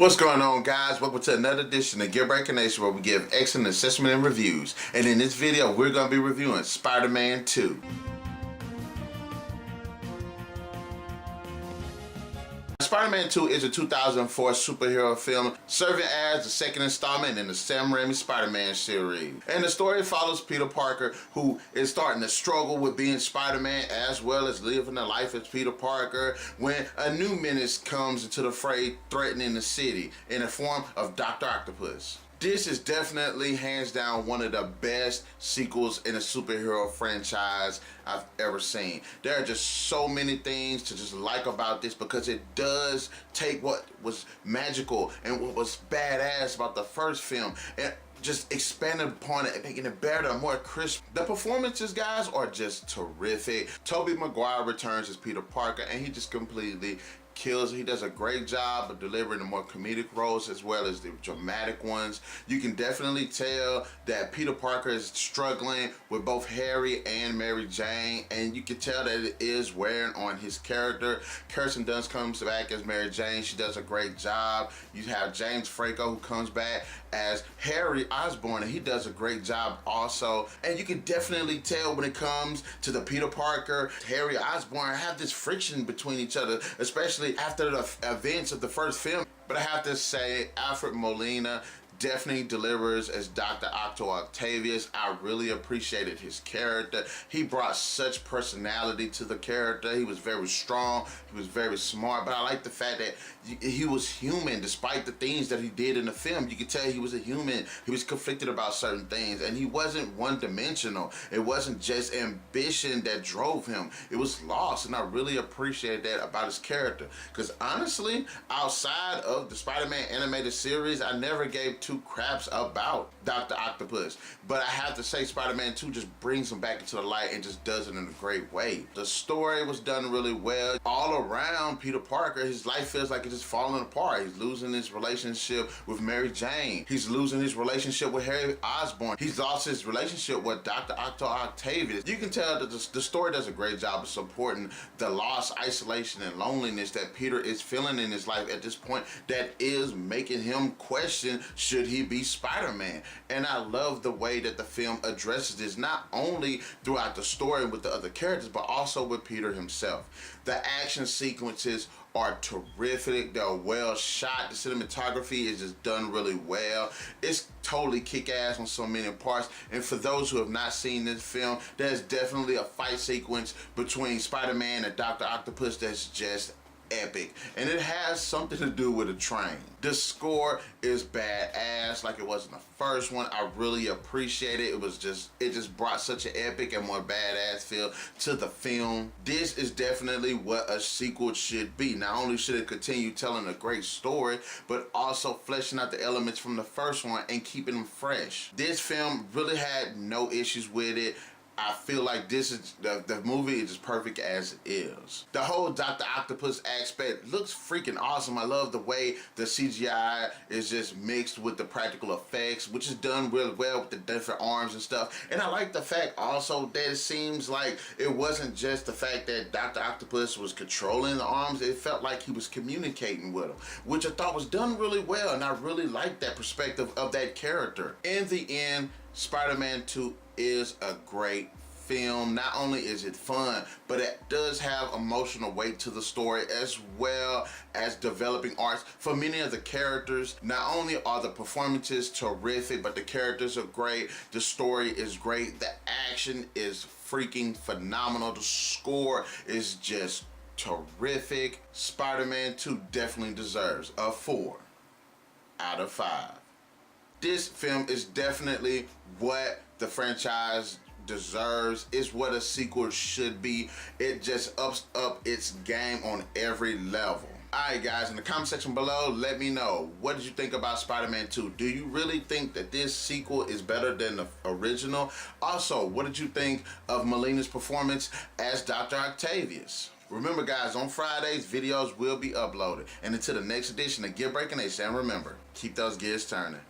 What's going on, guys? Welcome to another edition of Gear Breaking Nation, where we give excellent assessment and reviews. And in this video, we're going to be reviewing Spider-Man 2. Spider-Man 2 is a 2004 superhero film serving as the second installment in the Sam Raimi Spider-Man series. And the story follows Peter Parker, who is starting to struggle with being Spider-Man as well as living a life as Peter Parker, when a new menace comes into the fray, threatening the city in the form of Dr. Octopus. This is definitely hands down one of the best sequels in a superhero franchise I've ever seen. There are just so many things to just like about this, because it does take what was magical and what was badass about the first film and just expanded upon it and making it better, more crisp. The performances, guys, are just terrific. Tobey Maguire returns as Peter Parker, and he just completely kills. He does a great job of delivering the more comedic roles as well as the dramatic ones. You can definitely tell that Peter Parker is struggling with both Harry and Mary Jane, and you can tell that it is wearing on his character. Kirsten Dunst comes back as Mary Jane. She does a great job. You have James Franco, who comes back as Harry Osborn, and he does a great job also. And you can definitely tell when it comes to the Peter Parker, Harry Osborn, have this friction between each other, especially after the events of the first film. But I have to say, Alfred Molina definitely delivers as Dr. Otto Octavius. I really appreciated his character. He brought such personality to the character. He was very strong, he was very smart, but I like the fact that he was human despite the things that he did in the film. You could tell he was a human. He was conflicted about certain things, and he wasn't one-dimensional. It wasn't just ambition that drove him. It was lost, and I really appreciate that about his character. Because honestly, outside of the Spider-Man animated series, I never gave two craps about Dr. Octopus. But I have to say, Spider-Man 2 just brings him back into the light and just does it in a great way. The story was done really well. All around Peter Parker, his life feels like it's just falling apart. He's losing his relationship with Mary Jane. He's losing his relationship with Harry Osborn. He's lost his relationship with Dr. Otto Octavius. You can tell that the story does a great job of supporting the loss, isolation, and loneliness that Peter is feeling in his life at this point, that is making him question, should he be Spider-Man? And I love the way that the film addresses this, not only throughout the story with the other characters, but also with Peter himself. The action sequences are terrific. They're well shot. The cinematography is just done really well. It's totally kick-ass on so many parts. And for those who have not seen this film, there's definitely a fight sequence between Spider-Man and Dr. Octopus that's just epic, and it has something to do with a train. The score is badass like it was in the first one. I really appreciate it. It just brought such an epic and more badass feel to the film. This is definitely what a sequel should be. Not only should it continue telling a great story, but also fleshing out the elements from the first one and keeping them fresh. This film really had no issues with it. I feel like this is the movie is just perfect as it is. The whole Dr. Octopus aspect looks freaking awesome. I love the way the CGI is just mixed with the practical effects, which is done really well with the different arms and stuff. And I like the fact also that it seems like it wasn't just the fact that Dr. Octopus was controlling the arms. It felt like he was communicating with them, which I thought was done really well, and I really liked that perspective of that character. In the end, Spider-Man 2 is a great film. Not only is it fun, but it does have emotional weight to the story, as well as developing arcs for many of the characters. Not only are the performances terrific, but the characters are great. The story is great. The action is freaking phenomenal. The score is just terrific. Spider-Man 2 definitely deserves a 4 out of 5. This film is definitely what the franchise deserves. It's what a sequel should be. It just ups up its game on every level. Alright guys, in the comment section below, let me know, what did you think about Spider-Man 2? Do you really think that this sequel is better than the original? Also, what did you think of Molina's performance as Dr. Octavius? Remember guys, on Fridays, videos will be uploaded. And until the next edition of Gear Breaking Nation, remember, keep those gears turning.